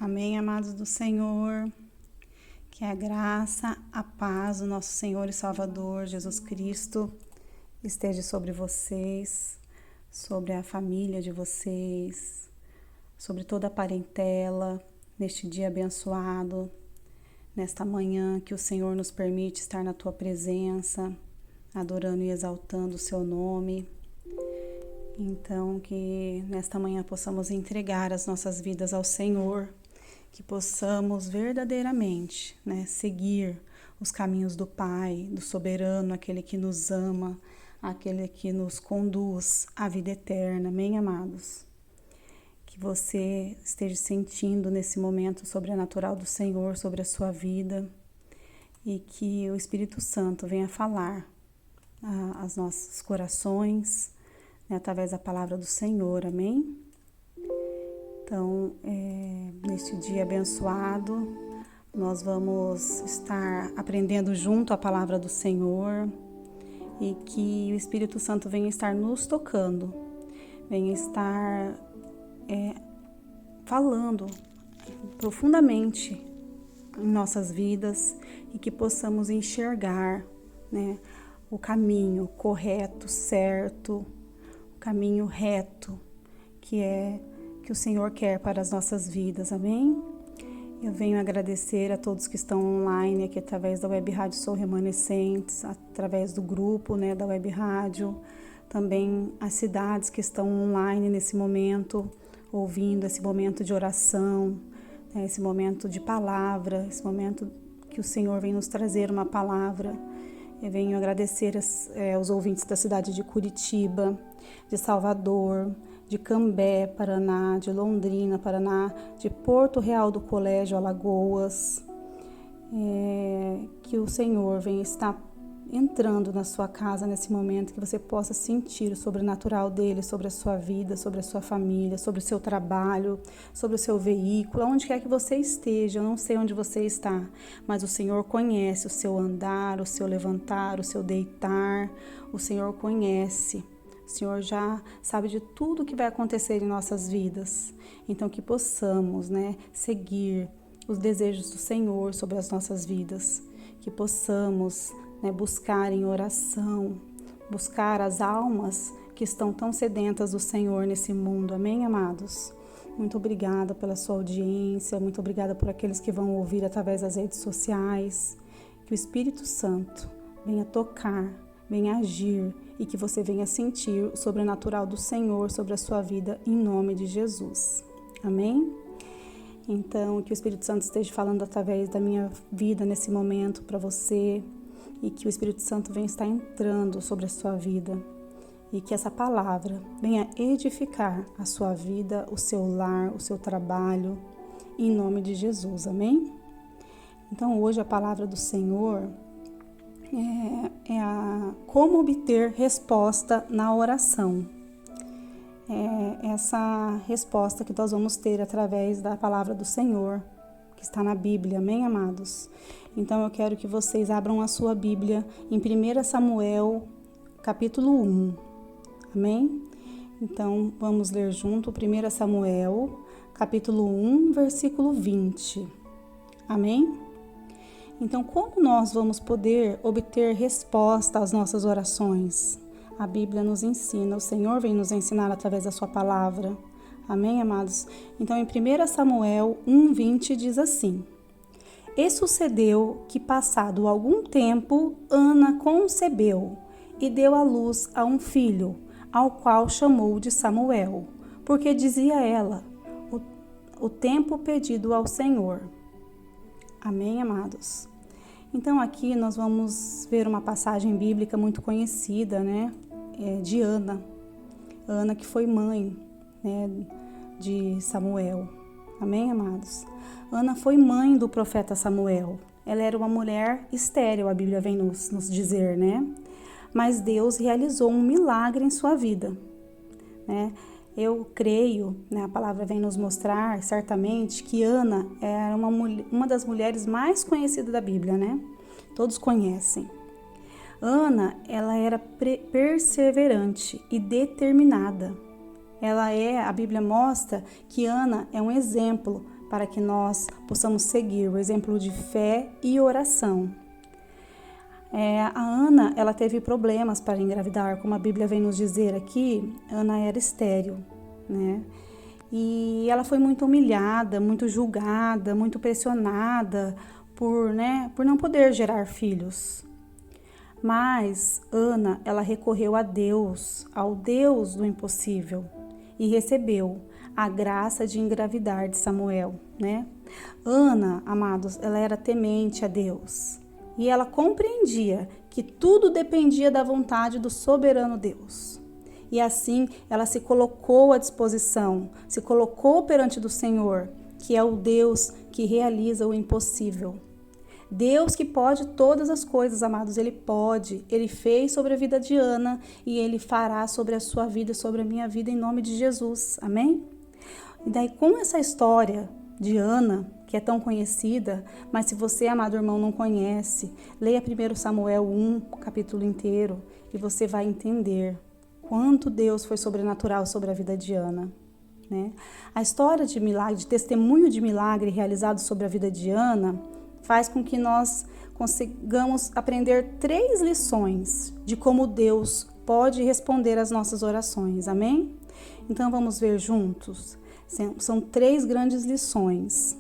Amém, amados do Senhor. Que a graça, a paz do nosso Senhor e Salvador Jesus Cristo esteja sobre vocês, sobre a família de vocês, sobre toda a parentela, neste dia abençoado, nesta manhã que o Senhor nos permite estar na tua presença, adorando e exaltando o seu nome. Então, que nesta manhã possamos entregar as nossas vidas ao Senhor, que possamos verdadeiramente, seguir os caminhos do Pai, do soberano, aquele que nos ama, aquele que nos conduz à vida eterna. Amém, amados? Que você esteja sentindo nesse momento o sobrenatural do Senhor sobre a sua vida e que o Espírito Santo venha falar aos nossos corações, através da palavra do Senhor. Amém? Então, neste dia abençoado, nós vamos estar aprendendo junto a palavra do Senhor e que o Espírito Santo venha estar nos tocando, venha estar falando profundamente em nossas vidas e que possamos enxergar, o caminho correto, certo, o caminho reto que o Senhor quer para as nossas vidas, amém? Eu venho agradecer a todos que estão online aqui através da Web Rádio Sou Remanescentes, através do grupo, da Web Rádio, também as cidades que estão online nesse momento, ouvindo esse momento de oração, esse momento de palavra, esse momento que o Senhor vem nos trazer uma palavra. Eu venho agradecer aos ouvintes da cidade de Curitiba, de Salvador, de Cambé, Paraná, de Londrina, Paraná, de Porto Real do Colégio, Alagoas. Que o Senhor venha estar entrando na sua casa nesse momento, que você possa sentir o sobrenatural dele sobre a sua vida, sobre a sua família, sobre o seu trabalho, sobre o seu veículo, onde quer que você esteja. Eu não sei onde você está, mas o Senhor conhece o seu andar, o seu levantar, o seu deitar. O Senhor conhece. O Senhor já sabe de tudo que vai acontecer em nossas vidas. Então, que possamos, seguir os desejos do Senhor sobre as nossas vidas. Que possamos, buscar em oração, buscar as almas que estão tão sedentas do Senhor nesse mundo. Amém, amados? Muito obrigada pela sua audiência, muito obrigada por aqueles que vão ouvir através das redes sociais. Que o Espírito Santo venha tocar, venha agir e que você venha sentir o sobrenatural do Senhor sobre a sua vida, em nome de Jesus. Amém? Então, que o Espírito Santo esteja falando através da minha vida nesse momento para você e que o Espírito Santo venha estar entrando sobre a sua vida e que essa palavra venha edificar a sua vida, o seu lar, o seu trabalho, em nome de Jesus. Amém? Então, hoje a palavra do Senhor como obter resposta na oração. Essa resposta que nós vamos ter através da palavra do Senhor, que está na Bíblia, amém, amados? Então eu quero que vocês abram a sua Bíblia em 1 Samuel, capítulo 1, amém? Então vamos ler junto 1 Samuel, capítulo 1, versículo 20, amém? Então, como nós vamos poder obter resposta às nossas orações? A Bíblia nos ensina, o Senhor vem nos ensinar através da sua palavra. Amém, amados? Então, em 1 Samuel 1:20 diz assim: E sucedeu que, passado algum tempo, Ana concebeu e deu à luz a um filho, ao qual chamou de Samuel, porque dizia ela: o tempo pedido ao Senhor. Amém, amados? Então aqui nós vamos ver uma passagem bíblica muito conhecida, de Ana. Ana que foi mãe, de Samuel. Amém, amados? Ana foi mãe do profeta Samuel. Ela era uma mulher estéril, a Bíblia vem nos dizer, Mas Deus realizou um milagre em sua vida, Eu creio, a palavra vem nos mostrar certamente que Ana era uma das mulheres mais conhecidas da Bíblia, Todos conhecem. Ana, ela era perseverante e determinada. A Bíblia mostra que Ana é um exemplo para que nós possamos seguir o exemplo de fé e oração. A Ana, ela teve problemas para engravidar, como a Bíblia vem nos dizer aqui. Ana era estéril, né? E ela foi muito humilhada, muito julgada, muito pressionada por não poder gerar filhos. Mas Ana, ela recorreu a Deus, ao Deus do impossível, e recebeu a graça de engravidar de Samuel, né? Ana, amados, ela era temente a Deus e ela compreendia que tudo dependia da vontade do soberano Deus. E assim ela se colocou à disposição, se colocou perante do Senhor, que é o Deus que realiza o impossível. Deus que pode todas as coisas, amados, Ele pode. Ele fez sobre a vida de Ana e Ele fará sobre a sua vida e sobre a minha vida em nome de Jesus. Amém? E daí, com essa história de Ana, que é tão conhecida, mas se você, amado irmão, não conhece, leia 1 Samuel 1, capítulo inteiro, e você vai entender quanto Deus foi sobrenatural sobre a vida de Ana. Né? A história de milagre, de testemunho de milagre realizado sobre a vida de Ana, faz com que nós consigamos aprender 3 lições de como Deus pode responder às nossas orações. Amém? Então vamos ver juntos. São 3 grandes lições.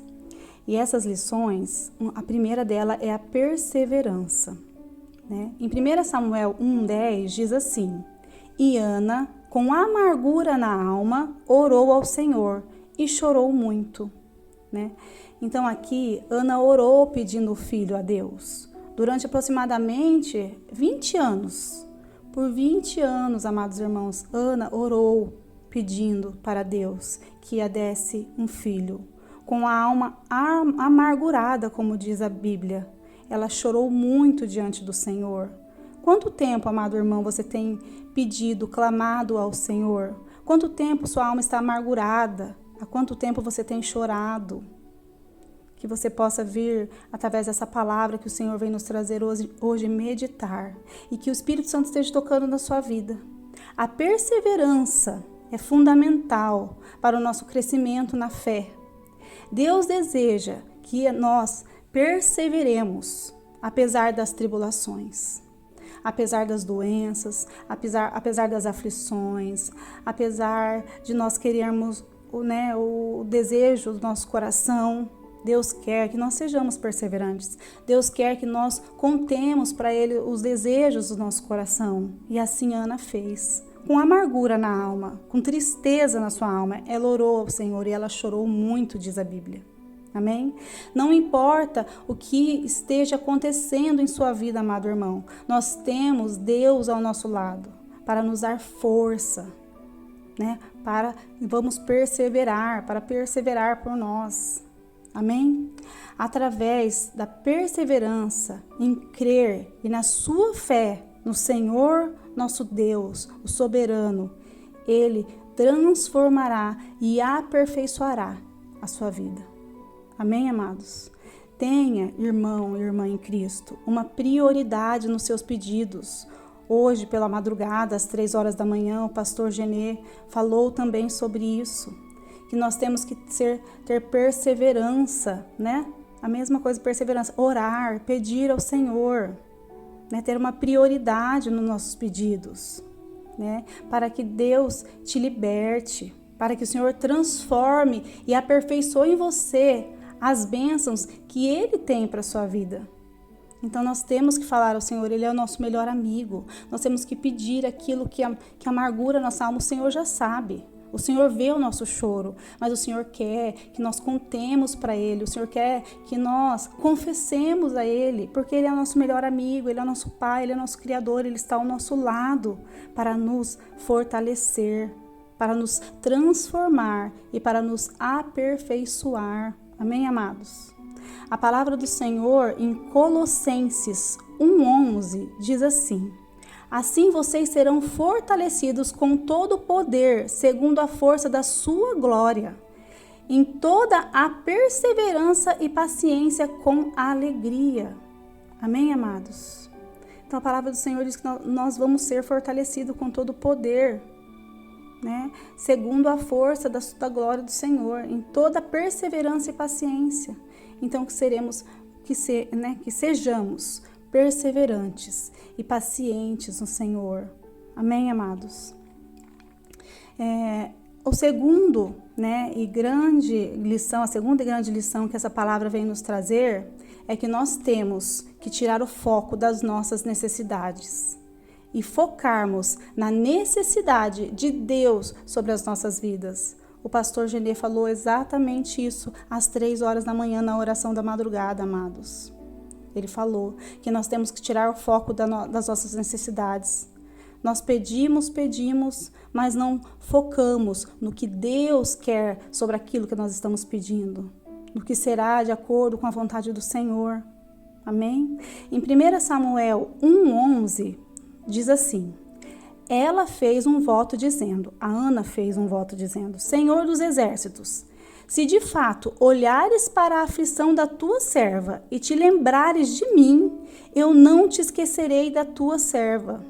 E essas lições, a primeira dela é a perseverança. Né? Em 1 Samuel 1,10 diz assim: E Ana, com amargura na alma, orou ao Senhor e chorou muito. Né? Então aqui, Ana orou pedindo o filho a Deus durante aproximadamente 20 anos. Por 20 anos, amados irmãos, Ana orou pedindo para Deus que a desse um filho. Com a alma amargurada, como diz a Bíblia, ela chorou muito diante do Senhor. Quanto tempo, amado irmão, você tem pedido, clamado ao Senhor? Quanto tempo sua alma está amargurada? Há quanto tempo você tem chorado? Que você possa vir, através dessa palavra que o Senhor vem nos trazer hoje meditar. E que o Espírito Santo esteja tocando na sua vida. A perseverança é fundamental para o nosso crescimento na fé. Deus deseja que nós perseveremos, apesar das tribulações, apesar das doenças, apesar das aflições, apesar de nós querermos o desejo do nosso coração. Deus quer que nós sejamos perseverantes. Deus quer que nós contemos para Ele os desejos do nosso coração. E assim Ana fez. Com amargura na alma, com tristeza na sua alma, ela orou ao Senhor e ela chorou muito, diz a Bíblia. Amém? Não importa o que esteja acontecendo em sua vida, amado irmão. Nós temos Deus ao nosso lado para nos dar força, né? Vamos perseverar, para perseverar por nós. Amém? Através da perseverança em crer e na sua fé no Senhor, nosso Deus, o soberano, Ele transformará e aperfeiçoará a sua vida. Amém, amados? Tenha, irmão e irmã em Cristo, uma prioridade nos seus pedidos. Hoje, pela madrugada, às 3 horas da manhã, o pastor Genê falou também sobre isso. Que nós temos que ter perseverança, né? A mesma coisa, perseverança, orar, pedir ao Senhor, né? Ter uma prioridade nos nossos pedidos, né? Para que Deus te liberte, para que o Senhor transforme e aperfeiçoe em você as bênçãos que Ele tem para a sua vida. Então nós temos que falar ao Senhor, Ele é o nosso melhor amigo. Nós temos que pedir aquilo que amargura nossa alma, o Senhor já sabe. O Senhor vê o nosso choro, mas o Senhor quer que nós contemos para Ele, o Senhor quer que nós confessemos a Ele, porque Ele é o nosso melhor amigo, Ele é o nosso Pai, Ele é o nosso Criador, Ele está ao nosso lado para nos fortalecer, para nos transformar e para nos aperfeiçoar. Amém, amados? A palavra do Senhor em Colossenses 1:11 diz assim: Assim vocês serão fortalecidos com todo o poder, segundo a força da sua glória, em toda a perseverança e paciência com alegria. Amém, amados? Então a palavra do Senhor diz que nós vamos ser fortalecidos com todo o poder. né, segundo a força da glória do Senhor, em toda perseverança e paciência. Então que sejamos perseverantes e pacientes no Senhor. Amém, amados? O segundo, e grande lição, a segunda e grande lição que essa palavra vem nos trazer é que nós temos que tirar o foco das nossas necessidades e focarmos na necessidade de Deus sobre as nossas vidas. O pastor Genê falou exatamente isso às 3 horas da manhã na oração da madrugada, amados. Ele falou que nós temos que tirar o foco das nossas necessidades. Nós pedimos, mas não focamos no que Deus quer sobre aquilo que nós estamos pedindo, no que será de acordo com a vontade do Senhor. Amém? Em 1 Samuel 1:11, diz assim: a Ana fez um voto dizendo, Senhor dos exércitos, se de fato olhares para a aflição da tua serva e te lembrares de mim, eu não te esquecerei da tua serva.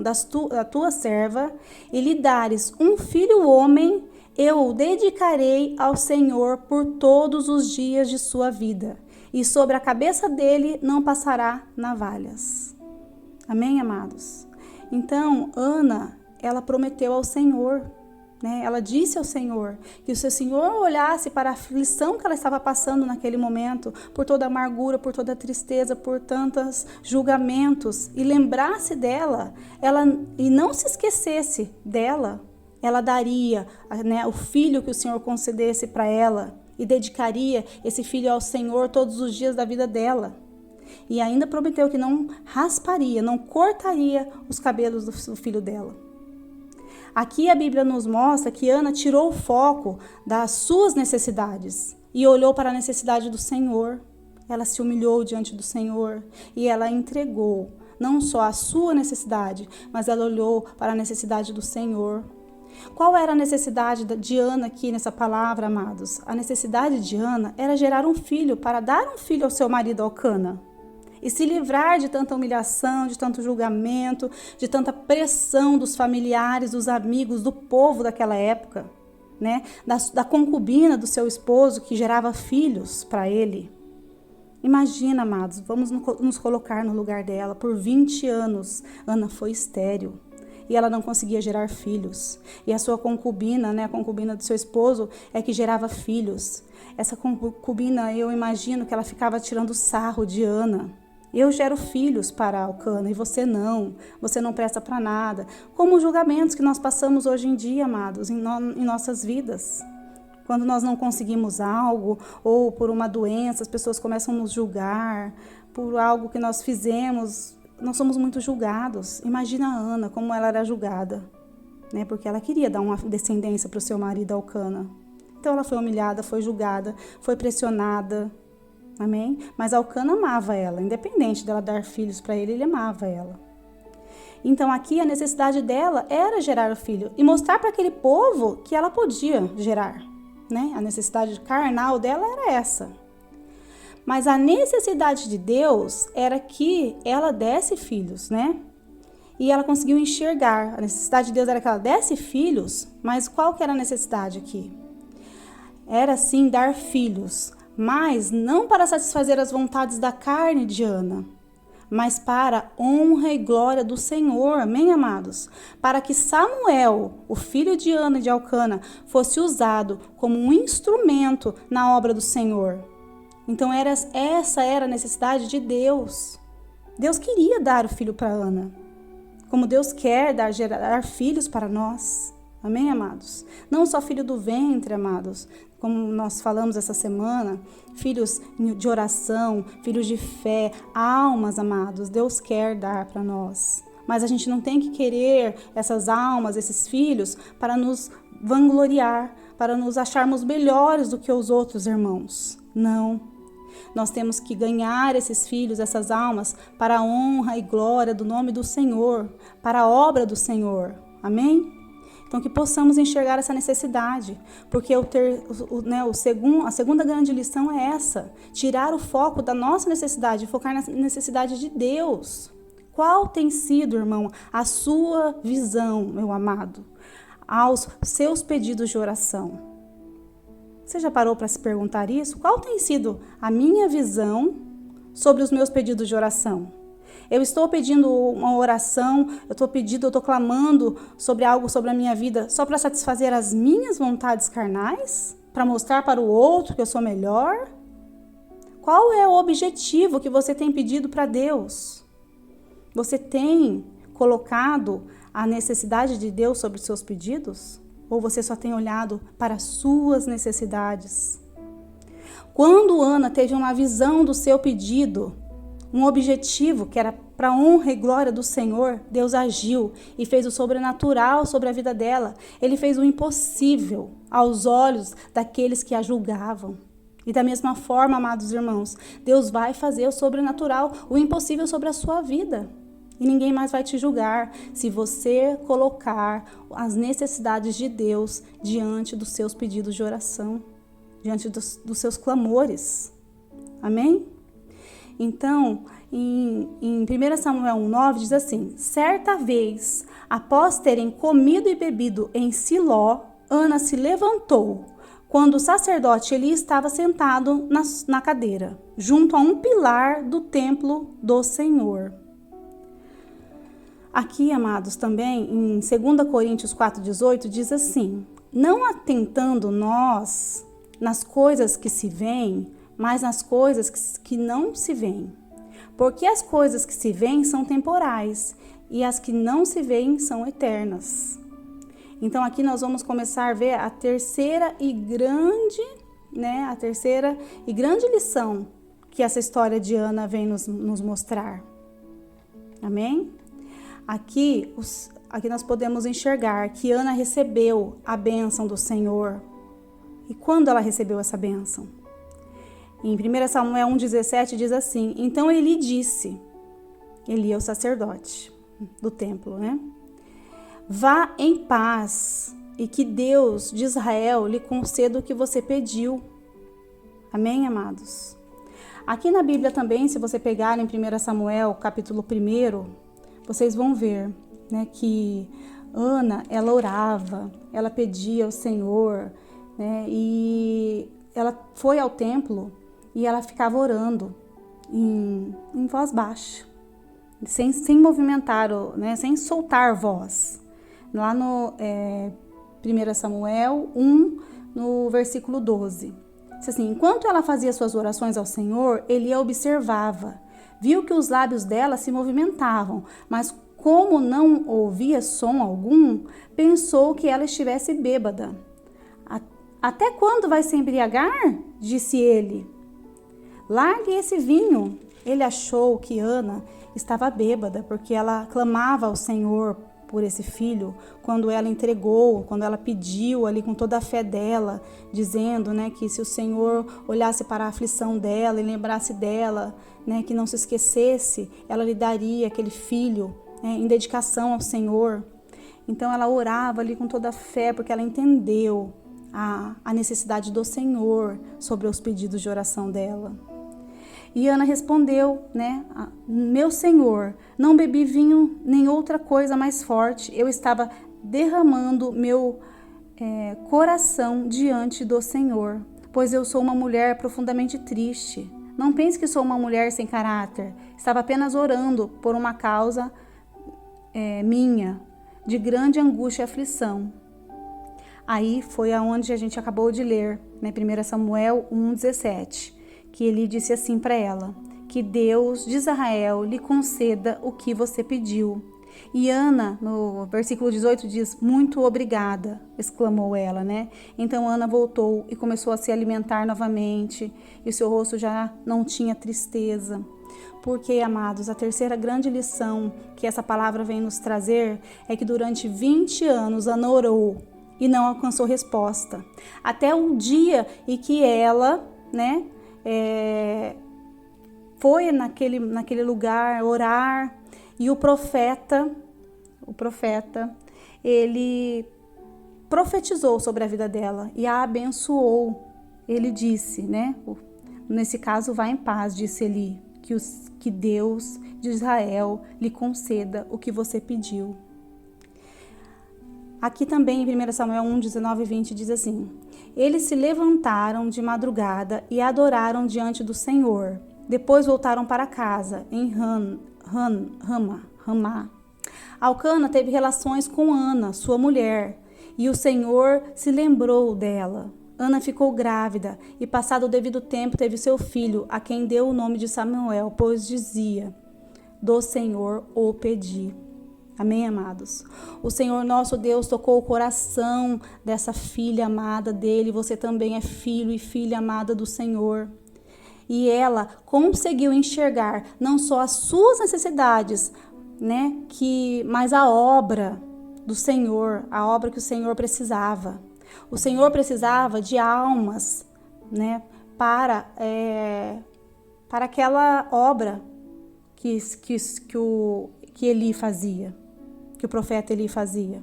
Da tua serva, e lhe dares um filho homem, eu o dedicarei ao Senhor por todos os dias de sua vida, e sobre a cabeça dele não passará navalhas. Amém, amados? Então, Ana, ela prometeu ao Senhor, ela disse ao Senhor que se o Senhor olhasse para a aflição que ela estava passando naquele momento, por toda a amargura, por toda a tristeza, por tantos julgamentos, e lembrasse dela, e não se esquecesse dela, ela daria o filho que o Senhor concedesse para ela e dedicaria esse filho ao Senhor todos os dias da vida dela. E ainda prometeu que não rasparia, não cortaria os cabelos do filho dela. Aqui a Bíblia nos mostra que Ana tirou o foco das suas necessidades e olhou para a necessidade do Senhor. Ela se humilhou diante do Senhor e ela entregou não só a sua necessidade, mas ela olhou para a necessidade do Senhor. Qual era a necessidade de Ana aqui nessa palavra, amados? A necessidade de Ana era gerar um filho, para dar um filho ao seu marido Elcana. E se livrar de tanta humilhação, de tanto julgamento, de tanta pressão dos familiares, dos amigos, do povo daquela época, da concubina do seu esposo que gerava filhos para ele. Imagina, amados, vamos nos colocar no lugar dela. Por 20 anos, Ana foi estéril e ela não conseguia gerar filhos. E a sua concubina, a concubina do seu esposo, é que gerava filhos. Essa concubina, eu imagino que ela ficava tirando sarro de Ana. Eu gero filhos para Elcana e você não presta para nada. Como os julgamentos que nós passamos hoje em dia, amados, em nossas vidas. Quando nós não conseguimos algo, ou por uma doença, as pessoas começam a nos julgar, por algo que nós fizemos, nós somos muito julgados. Imagina a Ana, como ela era julgada, porque ela queria dar uma descendência para o seu marido Elcana. Então ela foi humilhada, foi julgada, foi pressionada. Amém? Mas Elcana amava ela, independente dela dar filhos para ele amava ela. Então aqui a necessidade dela era gerar o filho e mostrar para aquele povo que ela podia gerar, A necessidade carnal dela era essa. Mas a necessidade de Deus era que ela desse filhos, E ela conseguiu enxergar. A necessidade de Deus era que ela desse filhos, mas qual que era a necessidade aqui? Era sim dar filhos, mas não para satisfazer as vontades da carne de Ana, mas para a honra e glória do Senhor, amém, amados? Para que Samuel, o filho de Ana e de Elcana, fosse usado como um instrumento na obra do Senhor. Então essa era a necessidade de Deus. Deus queria dar o filho para Ana, como Deus quer gerar filhos para nós. Amém, amados? Não só filho do ventre, amados, como nós falamos essa semana, filhos de oração, filhos de fé, almas, amados, Deus quer dar para nós. Mas a gente não tem que querer essas almas, esses filhos, para nos vangloriar, para nos acharmos melhores do que os outros irmãos. Não. Nós temos que ganhar esses filhos, essas almas, para a honra e glória do nome do Senhor, para a obra do Senhor. Amém? Então, que possamos enxergar essa necessidade, porque a segunda grande lição é essa, tirar o foco da nossa necessidade, focar na necessidade de Deus. Qual tem sido, irmão, a sua visão, meu amado, aos seus pedidos de oração? Você já parou para se perguntar isso? Qual tem sido a minha visão sobre os meus pedidos de oração? Eu estou pedindo uma oração, eu estou clamando sobre algo sobre a minha vida só para satisfazer as minhas vontades carnais? Para mostrar para o outro que eu sou melhor? Qual é o objetivo que você tem pedido para Deus? Você tem colocado a necessidade de Deus sobre os seus pedidos? Ou você só tem olhado para as suas necessidades? Quando Ana teve uma visão do seu pedido, um objetivo que era para a honra e glória do Senhor, Deus agiu e fez o sobrenatural sobre a vida dela. Ele fez o impossível aos olhos daqueles que a julgavam. E da mesma forma, amados irmãos, Deus vai fazer o sobrenatural, o impossível sobre a sua vida. E ninguém mais vai te julgar se você colocar as necessidades de Deus diante dos seus pedidos de oração, diante dos seus clamores. Amém? Então, em 1 Samuel 1,9 diz assim: certa vez, após terem comido e bebido em Siló, Ana se levantou, quando o sacerdote Eli estava sentado na cadeira, junto a um pilar do templo do Senhor. Aqui, amados, também em 2 Coríntios 4,18 diz assim: não atentando nós nas coisas que se veem, mas nas coisas que não se veem. Porque as coisas que se veem são temporais e as que não se veem são eternas. Então aqui nós vamos começar a ver a terceira e grande lição que essa história de Ana vem nos mostrar. Amém? Aqui nós podemos enxergar que Ana recebeu a bênção do Senhor. E quando ela recebeu essa bênção? Em 1 Samuel 1,17 diz assim: então Eli disse, Eli é o sacerdote do templo, né? Vá em paz e que Deus de Israel lhe conceda o que você pediu. Amém, amados? Aqui na Bíblia também, se você pegar em 1 Samuel capítulo 1, vocês vão ver, né, que Ana, ela orava, ela pedia ao Senhor, né, e ela foi ao templo e ela ficava orando em voz baixa, sem movimentar, né, sem soltar voz. Lá no 1 Samuel 1, no versículo 12. Diz assim: enquanto ela fazia suas orações ao Senhor, Eli a observava. Viu que os lábios dela se movimentavam, mas como não ouvia som algum, pensou que ela estivesse bêbada. Até quando vai se embriagar? Disse ele. Largue esse vinho. Ele achou que Ana estava bêbada, porque ela clamava ao Senhor por esse filho, quando ela entregou, quando ela pediu ali com toda a fé dela, dizendo, né, que se o Senhor olhasse para a aflição dela e lembrasse dela, né, que não se esquecesse, ela lhe daria aquele filho, né, em dedicação ao Senhor. Então ela orava ali com toda a fé, porque ela entendeu a necessidade do Senhor sobre os pedidos de oração dela. E Ana respondeu, né, meu Senhor, não bebi vinho nem outra coisa mais forte, eu estava derramando meu coração diante do Senhor, pois eu sou uma mulher profundamente triste. Não pense que sou uma mulher sem caráter, estava apenas orando por uma causa minha, de grande angústia e aflição. Aí foi aonde a gente acabou de ler, né, 1 Samuel 1,17. Que ele disse assim para ela: que Deus de Israel lhe conceda o que você pediu. E Ana, no versículo 18, diz: muito obrigada, exclamou ela, né? Então Ana voltou e começou a se alimentar novamente, e o seu rosto já não tinha tristeza. Porque, amados, a terceira grande lição que essa palavra vem nos trazer é que durante 20 anos Ana orou e não alcançou resposta. Até o dia em que ela, né, foi naquele lugar orar, e o profeta, ele profetizou sobre a vida dela e a abençoou. Ele disse, né, nesse caso, vá em paz, disse ele, que Deus de Israel lhe conceda o que você pediu. Aqui também em 1 Samuel 1, 19 e 20 diz assim: Eles se levantaram de madrugada e adoraram diante do Senhor. Depois voltaram para casa em Ramá. Elcana teve relações com Ana, sua mulher, e o Senhor se lembrou dela. Ana ficou grávida e, passado o devido tempo, teve seu filho, a quem deu o nome de Samuel, pois dizia: Do Senhor o pedi. Amém, amados? O Senhor nosso Deus tocou o coração dessa filha amada dele. Você também é filho e filha amada do Senhor. E ela conseguiu enxergar não só as suas necessidades, mas a obra do Senhor, a obra que o Senhor precisava. O Senhor precisava de almas, para aquela obra que Eli fazia, que o profeta Eli fazia.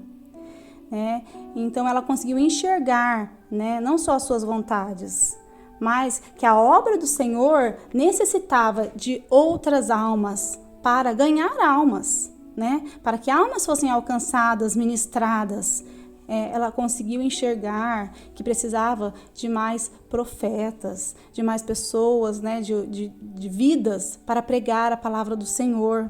Então ela conseguiu enxergar, não só as suas vontades, mas que a obra do Senhor necessitava de outras almas para ganhar almas, para que almas fossem alcançadas, ministradas. Ela conseguiu enxergar que precisava de mais profetas, de mais pessoas, de vidas para pregar a palavra do Senhor.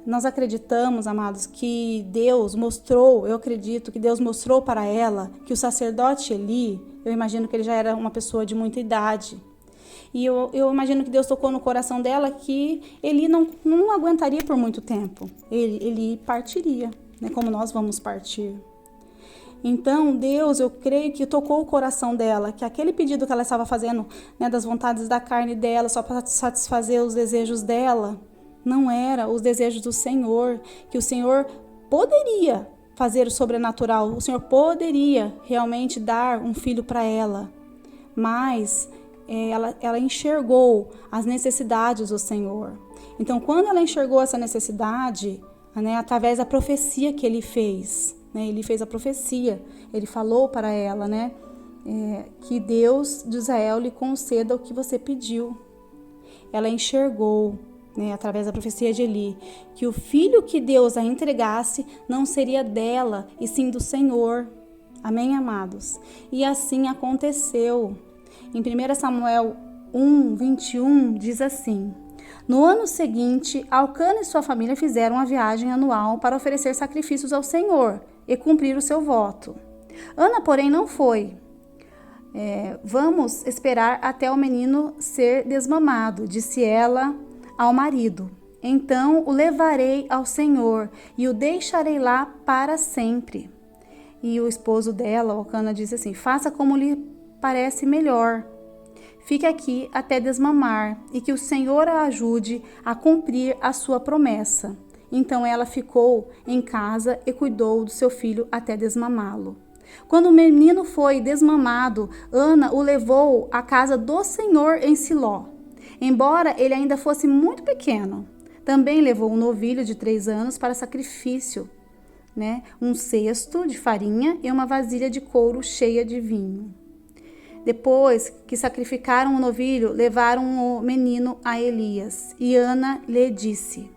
Nós acreditamos, amados, que Deus mostrou, eu acredito que Deus mostrou para ela que o sacerdote Eli, eu imagino que ele já era uma pessoa de muita idade. E eu imagino que Deus tocou no coração dela que Eli não aguentaria por muito tempo. Ele partiria, como nós vamos partir. Então, Deus, eu creio que tocou o coração dela, que aquele pedido que ela estava fazendo, das vontades da carne dela, só para satisfazer os desejos dela, não era os desejos do Senhor, que o Senhor poderia fazer o sobrenatural, o Senhor poderia realmente dar um filho para ela, mas ela enxergou as necessidades do Senhor. Então, quando ela enxergou essa necessidade, através da profecia que ele fez, ele fez a profecia, ele falou para ela, que Deus de Israel lhe conceda o que você pediu. Ela enxergou, através da profecia de Eli, que o filho que Deus a entregasse não seria dela, e sim do Senhor. Amém, amados? E assim aconteceu. Em 1 Samuel 1, 21, diz assim: No ano seguinte, Elcana e sua família fizeram uma viagem anual para oferecer sacrifícios ao Senhor e cumprir o seu voto. Ana, porém, não foi. Vamos esperar até o menino ser desmamado, disse ela ao marido. Então o levarei ao Senhor e o deixarei lá para sempre. E o esposo dela, Elcana, disse assim: Faça como lhe parece melhor. Fique aqui até desmamar e que o Senhor a ajude a cumprir a sua promessa. Então ela ficou em casa e cuidou do seu filho até desmamá-lo. Quando o menino foi desmamado, Ana o levou à casa do Senhor em Siló. Embora ele ainda fosse muito pequeno, também levou um novilho de 3 anos para sacrifício, um cesto de farinha e uma vasilha de couro cheia de vinho. Depois que sacrificaram o novilho, levaram o menino a Elias. E Ana lhe disse: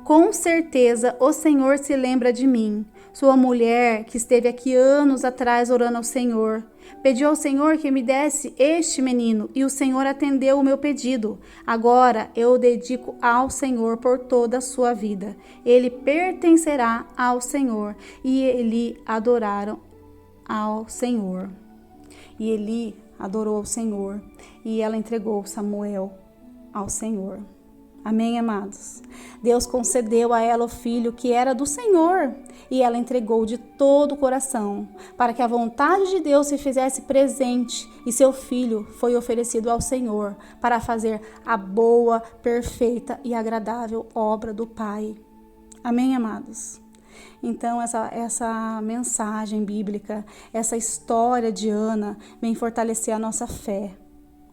Com certeza o Senhor se lembra de mim, sua mulher que esteve aqui anos atrás orando ao Senhor. Pedi ao Senhor que me desse este menino e o Senhor atendeu o meu pedido. Agora eu o dedico ao Senhor por toda a sua vida. Ele pertencerá ao Senhor. E Eli adoraram ao Senhor. E Eli adorou ao Senhor e ela entregou Samuel ao Senhor. Amém, amados? Deus concedeu a ela o filho que era do Senhor e ela entregou de todo o coração para que a vontade de Deus se fizesse presente e seu filho foi oferecido ao Senhor para fazer a boa, perfeita e agradável obra do Pai. Amém, amados? Então, essa mensagem bíblica, essa história de Ana, vem fortalecer a nossa fé.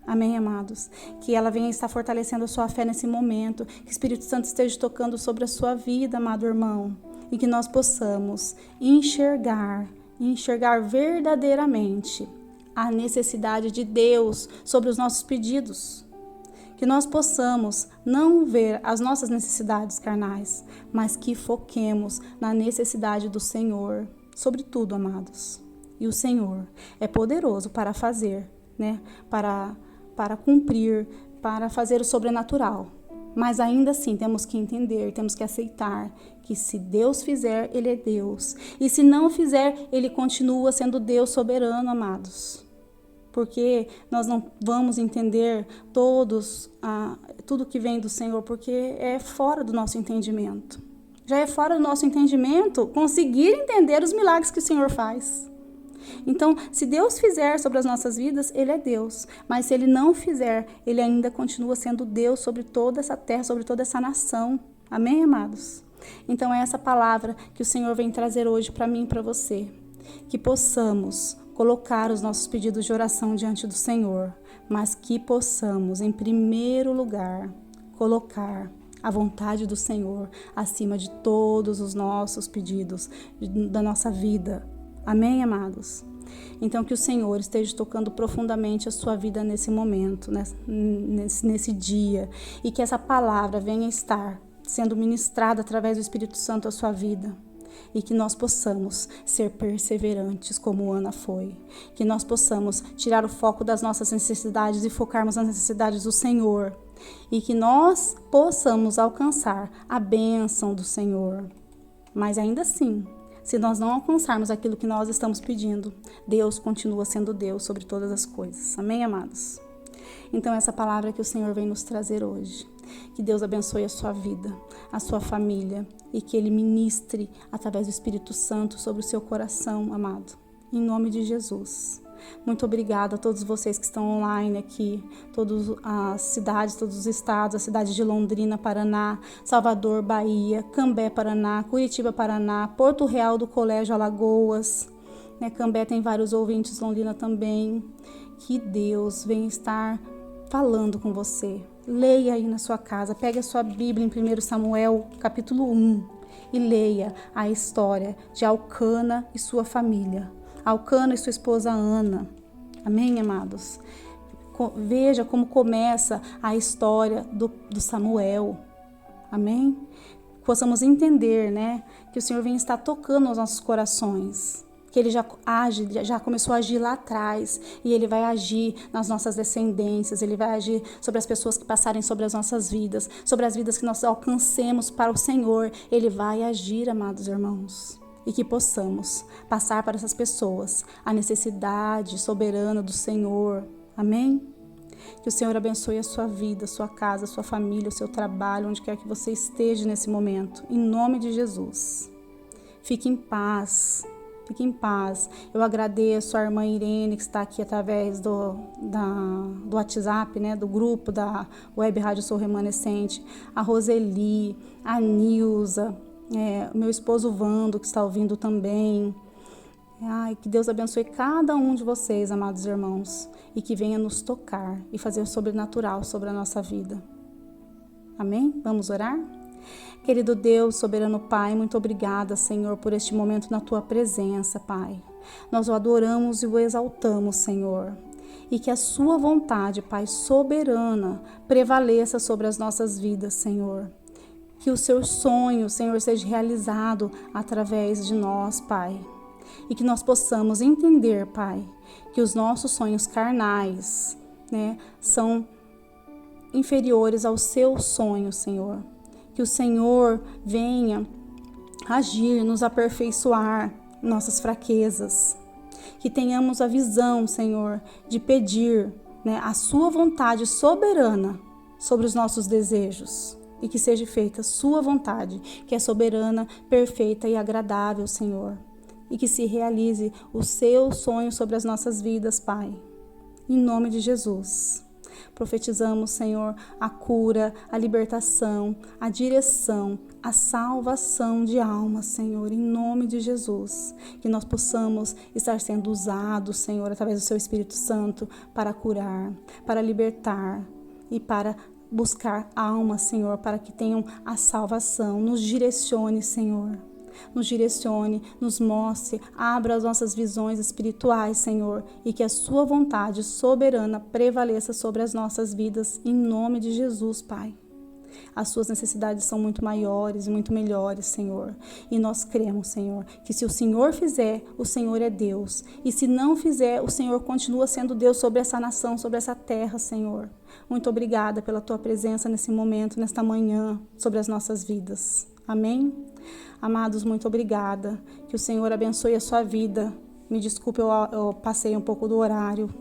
Amém, amados? Que ela venha estar fortalecendo a sua fé nesse momento, que o Espírito Santo esteja tocando sobre a sua vida, amado irmão, e que nós possamos enxergar verdadeiramente a necessidade de Deus sobre os nossos pedidos. Que nós possamos não ver as nossas necessidades carnais, mas que foquemos na necessidade do Senhor, sobretudo, amados. E o Senhor é poderoso para fazer, né? Para cumprir, para fazer o sobrenatural. Mas ainda assim temos que entender, temos que aceitar que se Deus fizer, Ele é Deus. E se não fizer, Ele continua sendo Deus soberano, amados. Porque nós não vamos entender tudo que vem do Senhor, porque é fora do nosso entendimento. Já é fora do nosso entendimento conseguir entender os milagres que o Senhor faz. Então, se Deus fizer sobre as nossas vidas, Ele é Deus. Mas se Ele não fizer, Ele ainda continua sendo Deus sobre toda essa terra, sobre toda essa nação. Amém, amados? Então, é essa palavra que o Senhor vem trazer hoje para mim e para você. Que possamos colocar os nossos pedidos de oração diante do Senhor, mas que possamos, em primeiro lugar, colocar a vontade do Senhor acima de todos os nossos pedidos da nossa vida. Amém, amados? Então, que o Senhor esteja tocando profundamente a sua vida nesse momento, nesse dia, e que essa palavra venha estar sendo ministrada através do Espírito Santo à sua vida, e que nós possamos ser perseverantes como Ana foi, que nós possamos tirar o foco das nossas necessidades e focarmos nas necessidades do Senhor, e que nós possamos alcançar a bênção do Senhor. Mas ainda assim, se nós não alcançarmos aquilo que nós estamos pedindo, Deus continua sendo Deus sobre todas as coisas. Amém, amados? Então, essa palavra que o Senhor vem nos trazer hoje. Que Deus abençoe a sua vida, a sua família, e que Ele ministre através do Espírito Santo sobre o seu coração, amado. Em nome de Jesus. Muito obrigada a todos vocês que estão online aqui, todas as cidades, todos os estados, a cidade de Londrina, Paraná, Salvador, Bahia, Cambé, Paraná, Curitiba, Paraná, Porto Real do Colégio Alagoas, né? Cambé tem vários ouvintes, Londrina também. Que Deus venha estar falando com você. Leia aí na sua casa, pegue a sua Bíblia em 1 Samuel, capítulo 1, e leia a história de Elcana e sua família. Elcana e sua esposa Ana. Amém, amados? Veja como começa a história do Samuel. Amém? Possamos entender, né, que o Senhor vem estar tocando os nossos corações. Que Ele já age, já começou a agir lá atrás. E Ele vai agir nas nossas descendências. Ele vai agir sobre as pessoas que passarem sobre as nossas vidas. Sobre as vidas que nós alcancemos para o Senhor. Ele vai agir, amados irmãos. E que possamos passar para essas pessoas a necessidade soberana do Senhor. Amém? Que o Senhor abençoe a sua vida, a sua casa, a sua família, o seu trabalho, onde quer que você esteja nesse momento. Em nome de Jesus. Fique em paz. Fique em paz. Eu agradeço a irmã Irene, que está aqui através do WhatsApp, né, do grupo da Web Rádio Sou Remanescente. A Roseli, a Nilza, meu esposo Vando, que está ouvindo também. Ai, que Deus abençoe cada um de vocês, amados irmãos, e que venha nos tocar e fazer o sobrenatural sobre a nossa vida. Amém? Vamos orar? Querido Deus, soberano Pai, muito obrigada, Senhor, por este momento na Tua presença, Pai. Nós o adoramos e o exaltamos, Senhor. E que a Sua vontade, Pai, soberana, prevaleça sobre as nossas vidas, Senhor. Que o Seu sonho, Senhor, seja realizado através de nós, Pai. E que nós possamos entender, Pai, que os nossos sonhos carnais, né, são inferiores ao Seu sonho, Senhor. Que o Senhor venha agir, nos aperfeiçoar nossas fraquezas. Que tenhamos a visão, Senhor, de pedir, né, a Sua vontade soberana sobre os nossos desejos. E que seja feita a Sua vontade, que é soberana, perfeita e agradável, Senhor. E que se realize o Seu sonho sobre as nossas vidas, Pai. Em nome de Jesus. Profetizamos, Senhor, a cura, a libertação, a direção, a salvação de almas, Senhor, em nome de Jesus. Que nós possamos estar sendo usados, Senhor, através do Seu Espírito Santo, para curar, para libertar e para buscar almas, Senhor, para que tenham a salvação. Nos direcione, Senhor. nos direcione, nos mostre, abra as nossas visões espirituais, Senhor, e que a sua vontade soberana prevaleça sobre as nossas vidas, em nome de Jesus, Pai. As suas necessidades são muito maiores e muito melhores, Senhor. E nós cremos, Senhor, que se o Senhor fizer, o Senhor é Deus. E se não fizer, o Senhor continua sendo Deus sobre essa nação, sobre essa terra, Senhor. Muito obrigada pela tua presença nesse momento, nesta manhã, sobre as nossas vidas. Amém? Amados, muito obrigada. Que o Senhor abençoe a sua vida. Me desculpe, eu passei um pouco do horário,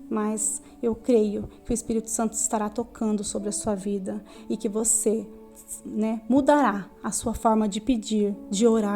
mas eu creio que o Espírito Santo estará tocando sobre a sua vida e que você, mudará a sua forma de pedir, de orar.